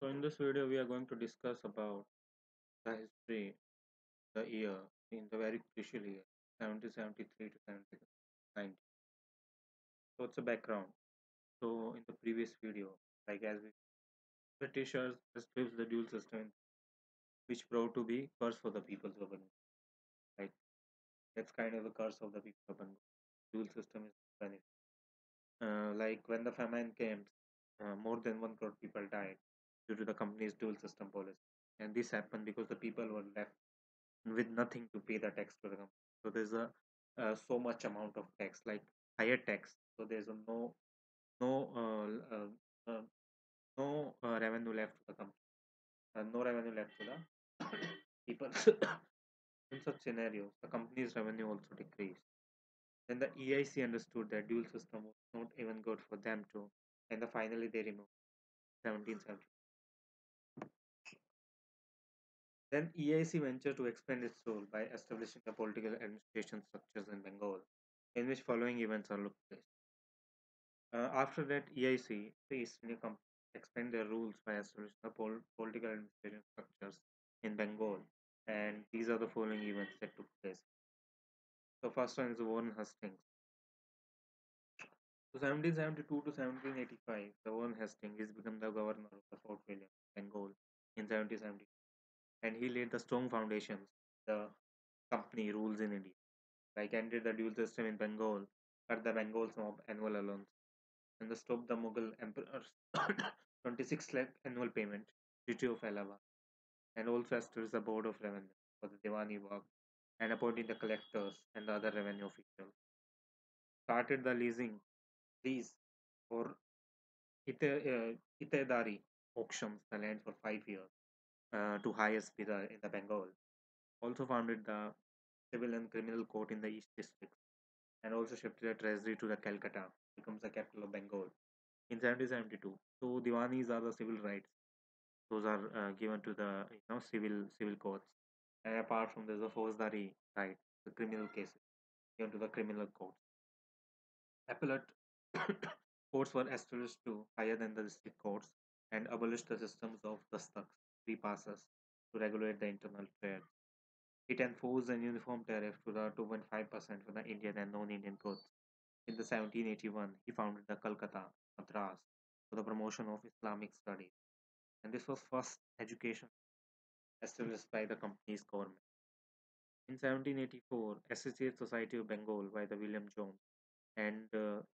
So in this video, we are going to discuss about the history, the year, in the very crucial year, 1773 to 1790. So it's a background. So in the previous video, like as we Britishers established the dual system, which proved to be curse for the people's of Bengal. Right, that's kind of a curse of the people of Bengal. Dual system is benefit. Like when the famine came, more than 1 crore people died due to the company's dual system policy, and this happened because the people were left with nothing to pay the tax to the company. So there's a so much amount of tax, like higher tax. So there's a no uh, uh, no revenue left to the company, no revenue left to the people. In such scenarios, the company's revenue also decreased. Then the EIC understood that dual system was not even good for them too, and finally they removed 1770. Then EIC ventured to expand its role by establishing the political administration structures in Bengal, in which following events are looked place. After that, EIC, the East India Company, expand their rules by establishing the political administration structures in Bengal, and these are the following events that took place. The first one is Warren Hastings. So 1772 to 1785, the Warren Hastings is become the governor of the Fort William, Bengal, in 1770, and he laid the strong foundations. The company rules in India, like ended the dual system in Bengal, cut the Bengal's mob annual allowance, and the stopped the Mughal emperor's 26 lakh annual payment, Treaty of Allahabad, and also established the Board of Revenue for the Diwani work and appointed the collectors and the other revenue officials. Started the lease for Itedari auctions the land for 5 years to highest bidder in the Bengal. Also founded the civil and criminal court in the East District and also shifted the treasury to the Calcutta, becomes the capital of Bengal in 1772. So Diwanis are the civil rights; those are given to the civil courts. And apart from this, the Fauzdari right, the criminal cases given to the criminal courts. Appellate courts were established to higher than the district courts and abolished the systems of dastaks, free passes, to regulate the internal trade. It enforced a uniform tariff to the 2.5% for the Indian and non-Indian goods. In the 1781, he founded the Calcutta, Madras, for the promotion of Islamic studies, and this was first education established by the company's government. In 1784, Associate Society of Bengal by the William Jones and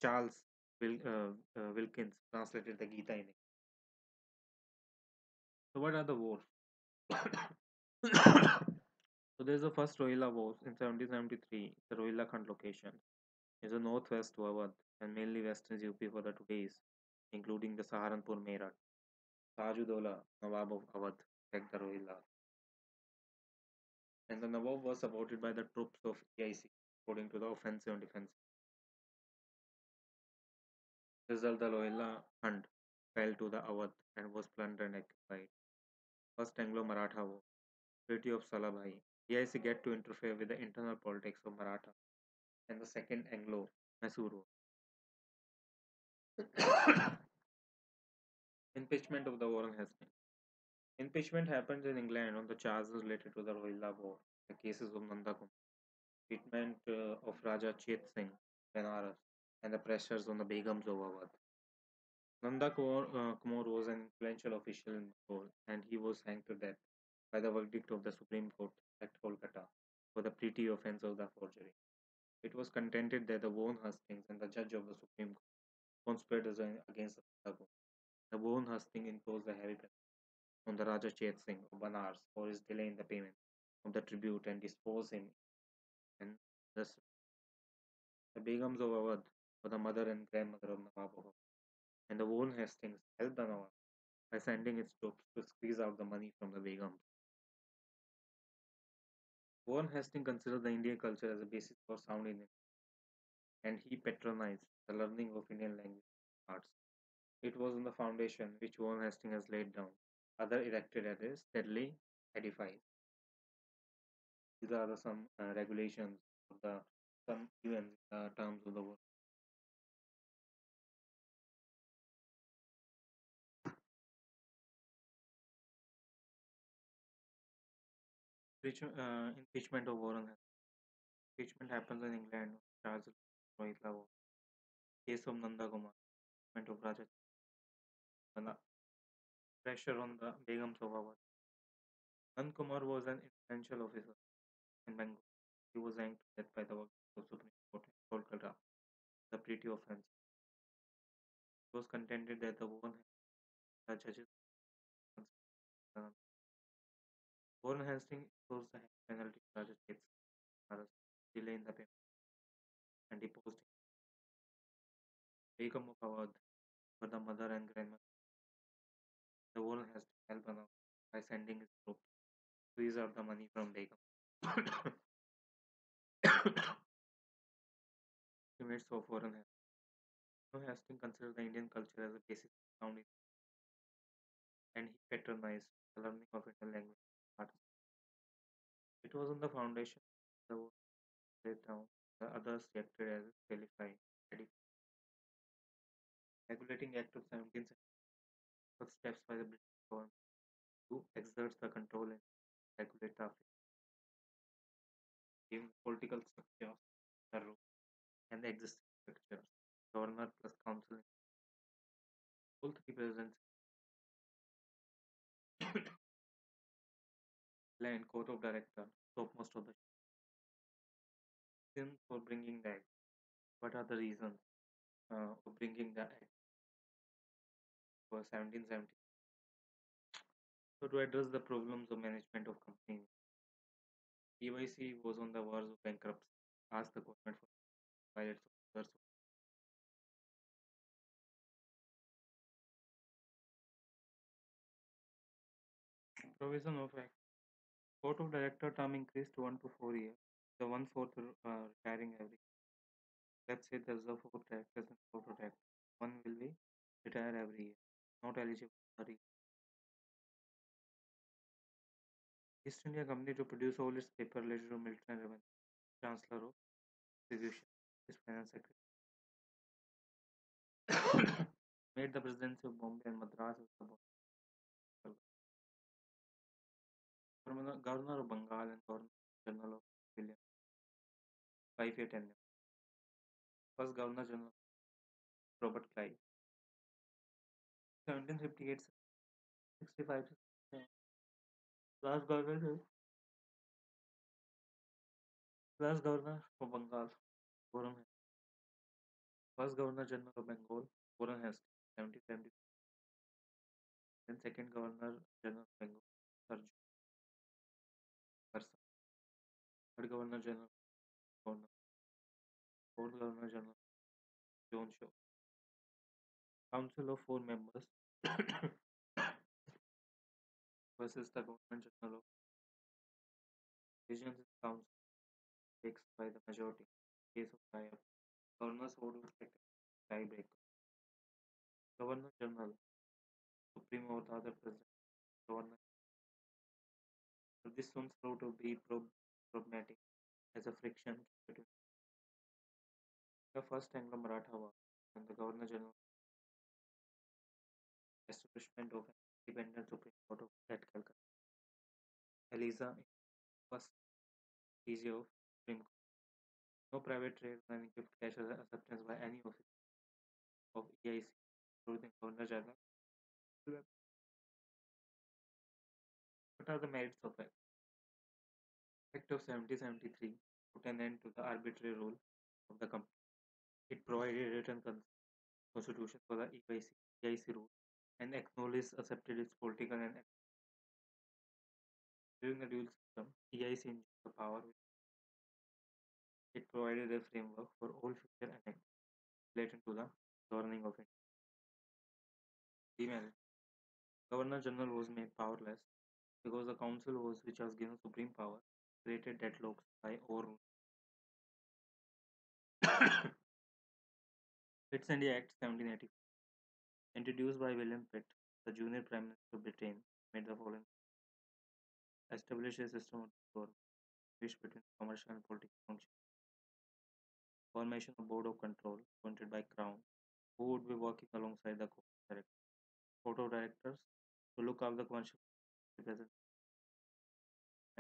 Charles Wilkins translated the Gita in English. So, what are the wars? So, there's the first Rohilla Wars in 1773, the Rohilla Khand location is the northwest to Awadh and mainly western UP for the today's, including the Saharanpur Meerut. Tajuddollah, Nawab of Awadh, attacked the Rohilla, and the Nawab was supported by the troops of EIC, according to the offensive and defensive. Result, the Rohilla Khand fell to the Awadh and was plundered and occupied. First Anglo-Maratha War, Treaty of Salabhai. EIC get to interfere with the internal politics of Maratha, and the second Anglo-Mysore War. Impeachment of the Warren Hastings. Impeachment happens in England on the charges related to the Rohilla War, the cases of Nanda Kumar, treatment of Raja Chet Singh, Benares, and the pressures on the Begums of Awadh. Kumar was an influential official in Bengal, and he was hanged to death by the verdict of the Supreme Court at Kolkata for the petty offense of the forgery. It was contended that the Warren Hastings and the judge of the Supreme Court conspired against the Nanda Kumar. The Warren Hastings imposed a heavy penalty on the Raja Chet Singh of Banaras for his delay in the payment of the tribute and disposed him and thus the Begums of Awadh were the mother and grandmother of Nawab of Awadh, and the Warren Hastings helped the Nawab by sending its troops to squeeze out the money from the Begums. Warren Hastings considered the Indian culture as a basis for sound Indian, and he patronized the learning of Indian language and arts. It was on the foundation which Warren Hastings has laid down. Other erected at it steadily edified. These are some regulations of the some UN terms of the world. Impeachment of Warren Hastings. Impeachment happens in England. Charles Rohit Lavo. Case of Nanda Kumar. Impeachment of Raja. Chandra. Pressure on the Begum Sobhavat. Nand Kumar was an influential officer in Bengal. He was hanged to death by the work of Supreme Court in Kolkata. The pretty offense. It was contended that the judges Warren Hastings imposed the penalty to Raja States arrest, delay in the payment, and deposed him. Begum of Awadh were the mother and grandmother. The Warren Hastings helped announced by sending his troops to squeeze out the money from Begum. Estimates of Warren Hastings. Hastings considered the Indian culture as a basis of sound and he patronized the learning of Indian language and arts. It was on the foundation the was laid down. The others reacted as qualifying. Regulating Act of 1770 took steps by the British government to exert the control and regulate the affairs, giving the political structure the rule and the existing structures, governor plus council, all three presidents, and court of director, stop most of the reasons for bringing the act. What are the reasons for bringing the act for 1770? So to address the problems of management of companies, EYC was on the verge of bankruptcy. Asked the government for pilots of others. Provision of act. Court of director term increased to 1 to 4 years. The one fourth retiring every. Let's say there's a four directors and court of director. One will be retire every year. Not eligible for East India Company to produce all its paper related to military and revenue. Chancellor of Execution is Finance Secretary. Made the presidency of Bombay and Madras as the Governor of Bengal and Governor General of William. 5 year tenure. First Governor General Robert Clive. 1758 65. Last Governor Last Governor of Bengal. Warren First Governor General of Bengal. Warren Hastings. 1770. Then second Governor General of Bengal. Sir Person. Third Governor General. Governor. Fourth Governor General. John Shaw. Council of 4 members versus the Government General of Regions in Council takes by the majority. Case of tie-up. Governors vote with tiebreaker. Governor General, Supreme over the other president. Governor. So this soon proved to be problematic as a friction between the first Anglo-Maratha war and the Governor General establishment of an independent Supreme Court of at Calcutta. Eliza first easier of Supreme Court. No private trade and gift cash as acceptance by any officer of EIC, including Governor General. What are the merits of it? Act of 1773 put an end to the arbitrary rule of the company. It provided written constitution for the EIC rule and acknowledged accepted its political and during the dual system, EIC enjoyed the power. It provided a framework for all future enactments related to the governing of it. Demerit. Governor General was made powerless because the council was which was given supreme power created deadlocks by overrule. Pitt's India Act 1780, introduced by William Pitt, the junior Prime Minister of Britain, made the following: establish a system of government which between commercial and political functions. Formation of board of control appointed by Crown, who would be working alongside the court of directors to look after the commercial representatives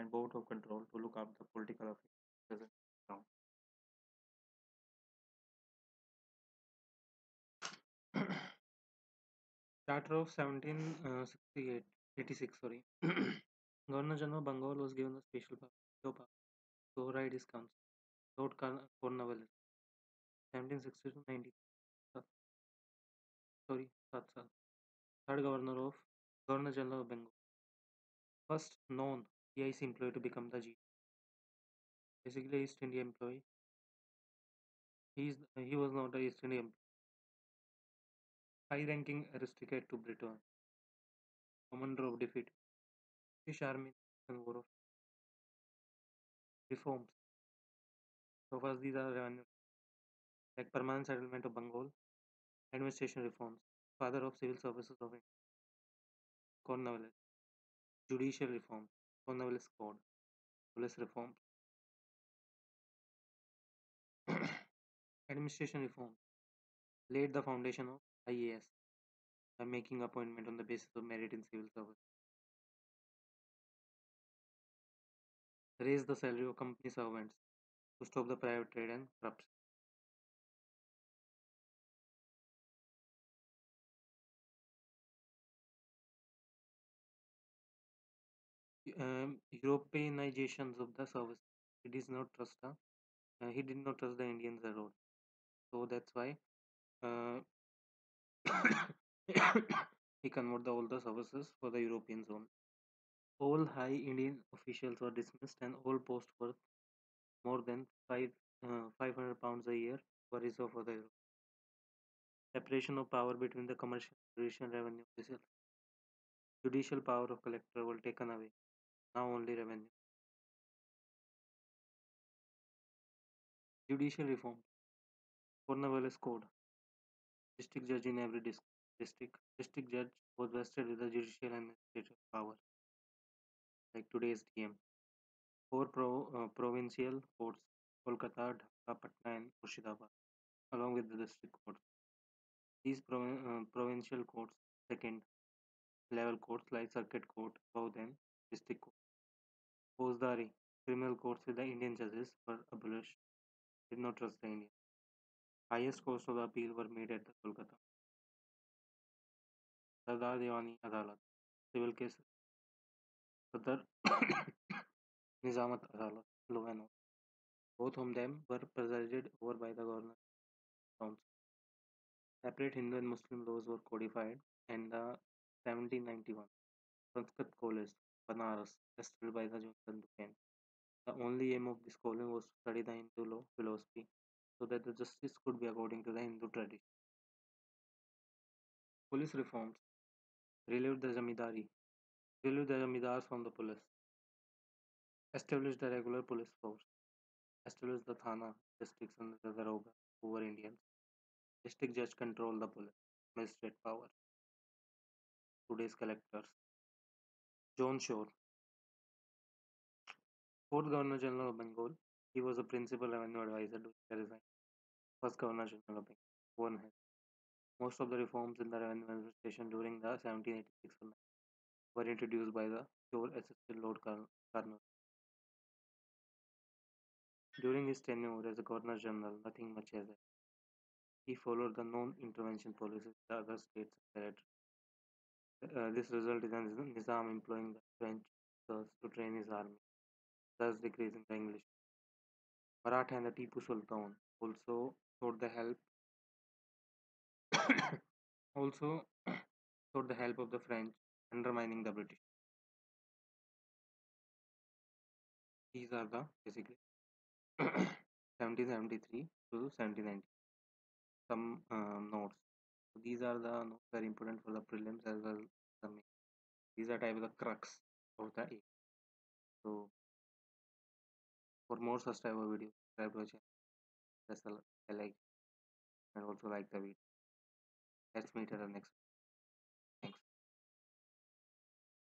and board of control to look after the political affairs present in the town. Charter of 1768, 86, sorry. Governor General Bengal was given the special power to override his council. Lord Cornwallis, 1760 to 90, sorry, Satsal. Third Governor General of Bengal. First known EIC employee to become the G. Basically, East India employee. He was not a East India employee. High-ranking aristocrat to Britain. Commander of defeat. British Army and War of reforms. So first these are revenue, like permanent settlement of Bengal, administration reforms, father of civil services of India, Cornwallis, judicial reform, Cornwallis Code, police reform, administration reform, laid the foundation of IAS by making appointment on the basis of merit in civil service, raised the salary of company servants to stop the private trade and corruption. Europeanizations of the service. He did not trust the Indians at all. So that's why uh, he converted all the services for the European zone. All high Indian officials were dismissed and all posts worth more than 500 pounds a year were reserved for the Europe. Separation of power between the commercial and judicial revenue officials. Judicial power of collector was taken away. Now only revenue. Judicial reform. Cornwallis Code. District judge in every district. District judge was vested with the judicial and administrative power, like today's DM. Four provincial courts, Kolkata, Dhaka, Patna, and Murshidabad, along with the district courts. These provincial courts, second level courts like circuit court, above them, district court. Fauzdari, criminal courts with the Indian judges were abolished, did not trust the Indian. Highest courts of the appeal were made at the Kolkata. Sardar Devani Adalat, civil case. Sadar Nizamat Adalat, law and order. Both of them were presided over by the governor council. Separate Hindu and Muslim laws were codified, and the 1791 Sanskrit College, Banaras, established by the Johnson Duquesne. The only aim of this college was to study the Hindu law philosophy so that the justice could be according to the Hindu tradition. Police reforms relieved the zamindars from the police, established the regular police force, established the Thana districts under the Daroga over Indians. District judge controlled the police, magistrate power. Today's collectors. John Shore, fourth Governor General of Bengal. He was a principal revenue advisor to resign. First Governor General of Bengal. One head. Most of the reforms in the revenue administration during the 1786 were introduced by the Shore assisted Lord Colonel. During his tenure as a Governor General, nothing much has happened. He followed the non-intervention policies of the other states and territories. This resulted in Nizam employing the French officers to train his army, thus decreasing the English. Maratha and the Tipu Sultan also sought the help also sought the help of the French, undermining the British. These are the basically 1773 to 1790. Some notes. So these are the notes very important for the prelims as well as the main. These are type of the crux of the A. So for more such type of videos, subscribe to our channel, press the like and also like the video. Let's meet at the next.